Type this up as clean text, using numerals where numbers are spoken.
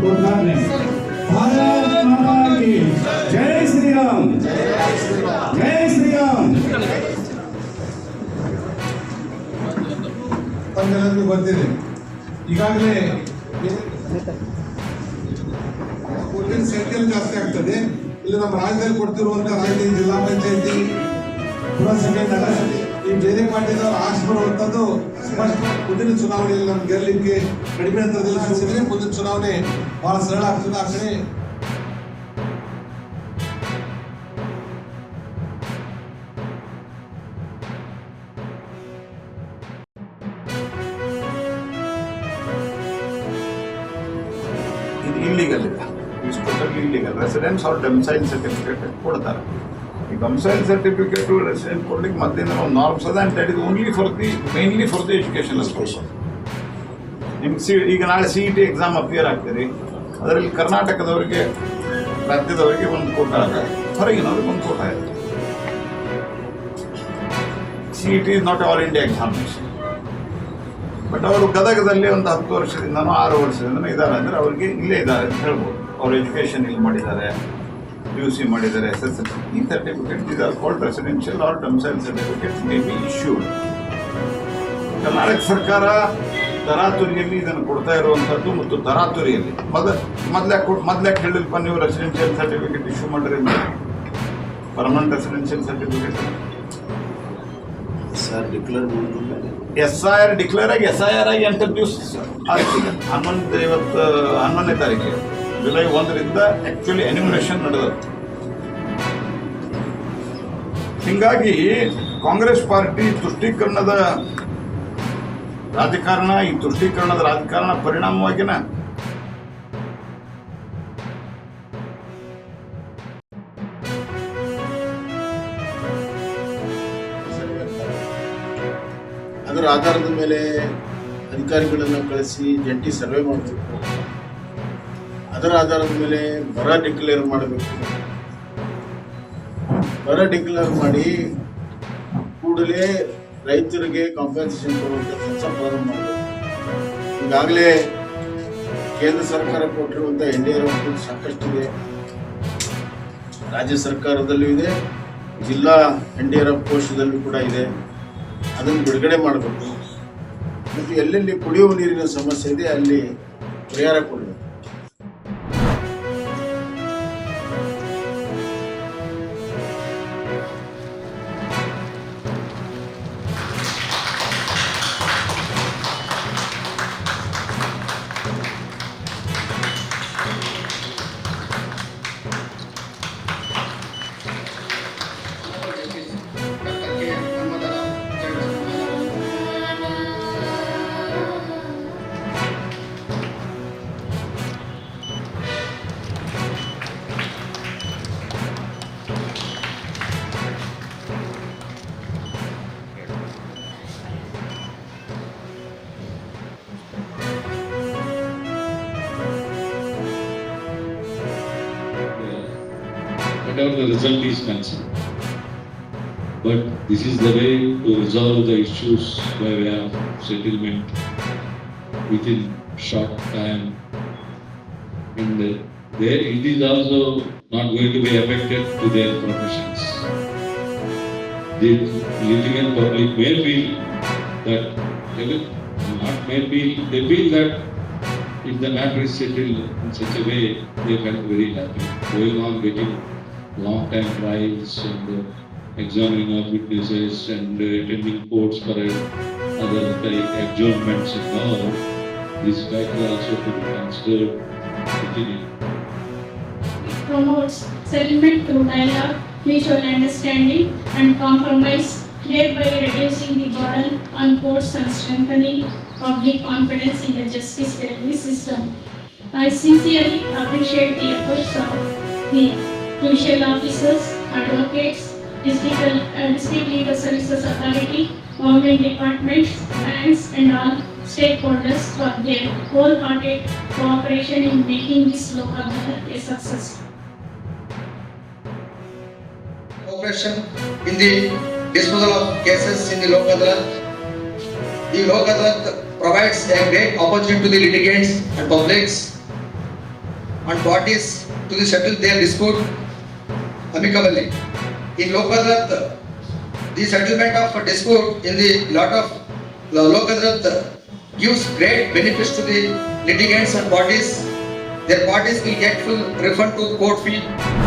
उद्घाटने। भारत माता की जय श्री राम, जय श्री राम। ತಮ್ಮೆಲ್ಲರಿಗೂ ಗೊತ್ತಿದೆ, ಈಗಾಗಲೇ ಪೊಲೀಸ್ ಸಂಖ್ಯೆ ಜಾಸ್ತಿ ಆಗ್ತದೆ. ಇಲ್ಲಿ ನಮ್ಮ ರಾಜ್ಯದಲ್ಲಿ ಕೊಡ್ತಿರುವಂತಹ ರಾಜ್ಯ ಜಿಲ್ಲಾ ಪಂಚಾಯತಿ, ಪುರಸಭೆ, ನಗರಸಭೆ ಈ ಬೇರೆ ಪಾರ್ಟಿದವರು ಆಶೆ ಬರುವಂಥದ್ದು ಸ್ಪಷ್ಟ. ಮುಂದಿನ ಚುನಾವಣೆಯಲ್ಲಿ ನಮ್ಗೆ ಗೆಲ್ಲಲಿಕ್ಕೆ ಕಡಿಮೆ ಅಂತರದಲ್ಲಿ ಸೋಸಿದ್ರೆ ಮುಂದಿನ ಚುನಾವಣೆ ಬಹಳ ಸರಳ ಆಗ್ತದೆ. ಆ ಕಡೆ ಇಲ್ಲಿಗಲ್ ಇದೆ, ಇಸ್ ಟೋಟಲಿ ಇಲ್ಲಿಗಲ್. ರೆಸಿಡೆನ್ಸ್ ಅವ್ರ ಡೊಮಿಸೈಲ್ ಸರ್ಟಿಫಿಕೇಟ್ ಕೊಡ್ತಾರೆ. ಈ ಡೊಮಿಸೈಲ್ ಸರ್ಟಿಫಿಕೇಟ್ ರೆಸಿಡೆಂಟ್ ಕೊಡ್ಲಿಕ್ಕೆ ಮಧ್ಯಾಹ್ನ ಒಂದು ನಾರ್ಮ್ಸ್ ಅದ. And that is only for the mainly for the educational purpose. ನಿಮ್ಗೆ ಈಗ ನಾಳೆ CET ಎಕ್ಸಾಮ್ ಅಪಿಯರ್ ಆಗ್ತೀರಿ, ಅದರಲ್ಲಿ ಕರ್ನಾಟಕದವರಿಗೆ, ರಾಜ್ಯದವರಿಗೆ ಒಂದು ಕೋಟ ಇದೆ, ಹೊರಗಿನವ್ರಿಗೆ ಒಂದು ಕೋಟ ಇದೆ. CET is not all India examination. But ಅವರು ಗದಗದಲ್ಲಿ ಒಂದು 10 ವರ್ಷದಿಂದನೋ 6 ವರ್ಷದಿಂದನೋ ಇದ್ದಾರೆ ಅಂದರೆ ಅವ್ರಿಗೆ ಇಲ್ಲೇ ಇದ್ದಾರೆ ಅಂತ ಹೇಳ್ಬೋದು. ಅವ್ರು ಎಜುಕೇಷನ್ ಇಲ್ಲಿ ಮಾಡಿದ್ದಾರೆ, PUC ಮಾಡಿದ್ದಾರೆ, SSLC. ಈ certificate these are called residential or domicile certificate may be issued. Karnataka ಸರ್ಕಾರ ತರಾತುರಿಯಲ್ಲಿ ಇದನ್ನು ಕೊಡ್ತಾ ಇರುವಂಥದ್ದು. ಮತ್ತು ತರಾತುರಿಯಲ್ಲಿ ಮೊದಲೇ ಹೇಳಿಲ್ಪ ನೀವು ರೆಸಿಡೆನ್ಷಿಯಲ್ ಸರ್ಟಿಫಿಕೇಟ್ ಇಶ್ಯೂ ಮಾಡಿರಿ, permanent residential certificate SIR declare ಆಗಿ SIR ಆಗಿ 8 ದಿವಸ ಆಗ್ತಿದೆ. 11ನೇ ತಾರೀಕಿಗೆ ಜುಲೈ 1ರಿಂದ ಆ್ಯಕ್ಚುಲಿ ಎನ್ಯುಮರೇಷನ್ ನಡೆದ. ಹೀಗಾಗಿ ಕಾಂಗ್ರೆಸ್ ಪಾರ್ಟಿ ತುಷ್ಟೀಕರಣದ ರಾಜಕಾರಣ, ಈ ತುಷ್ಟೀಕರಣದ ರಾಜಕಾರಣ ಪರಿಣಾಮವಾಗಿನ ಅದರ ಆಧಾರದ ಮೇಲೆ ಅಧಿಕಾರಿಗಳನ್ನು ಕಳಿಸಿ ಜಂಟಿ ಸರ್ವೆ ಮಾಡಬೇಕು. ಅದರ ಆಧಾರದ ಮೇಲೆ ಬರ ಡಿಕ್ಲೇರ್ ಮಾಡಬೇಕು. ಬರ ಡಿಕ್ಲೇರ್ ಮಾಡಿ ಕೂಡಲೇ ರೈತರಿಗೆ ಕಾಂಪನ್ಸೇಷನ್ ಕೊಡುವಂಥ ಕೆಲಸ ಪ್ರಾರಂಭ ಮಾಡಬೇಕು. ಈಗಾಗಲೇ ಕೇಂದ್ರ ಸರ್ಕಾರ ಕೊಟ್ಟಿರುವಂಥ NDRF ಸಾಕಷ್ಟಿದೆ, ರಾಜ್ಯ ಸರ್ಕಾರದಲ್ಲೂ ಇದೆ, ಜಿಲ್ಲಾ NDRF ಕೋಶದಲ್ಲೂ ಕೂಡ ಇದೆ. ಅದನ್ನು ಬಿಡುಗಡೆ ಮಾಡಬೇಕು. ಮತ್ತು ಎಲ್ಲೆಲ್ಲಿ ಕುಡಿಯುವ ನೀರಿನ ಸಮಸ್ಯೆ ಇದೆ ಅಲ್ಲಿ ಪರಿಹಾರ ಕೊಡಬೇಕು. Whatever the result is concerned. But this is the way to resolve the issues by way of settlement within short time. And there it is also not going to be affected to their professions. The litigant public may feel that, they feel that if the matter is settled in such a way, they felt very happy. Going on getting long time trials and examining of witnesses and attending courts for other adjournments and all, this factor also to be considered within it. It promotes settlement through dialogue, mutual understanding and compromise, thereby reducing the burden on courts and strengthening public confidence in the justice delivery system. I sincerely appreciate the efforts of the judicial officers, advocates, district legal services authority, government departments, banks and all stakeholders for their wholehearted cooperation in making this Lok Adalat a success. Cooperation in the disposal of cases in the Lok Adalat. The Lok Adalat provides a great opportunity to the litigants and publics and parties to settle their dispute amicably. In Lok Adalat, the settlement of a dispute in the lot of Lok Adalat gives great benefits to the litigants and parties. Their parties will get full refund to court fee.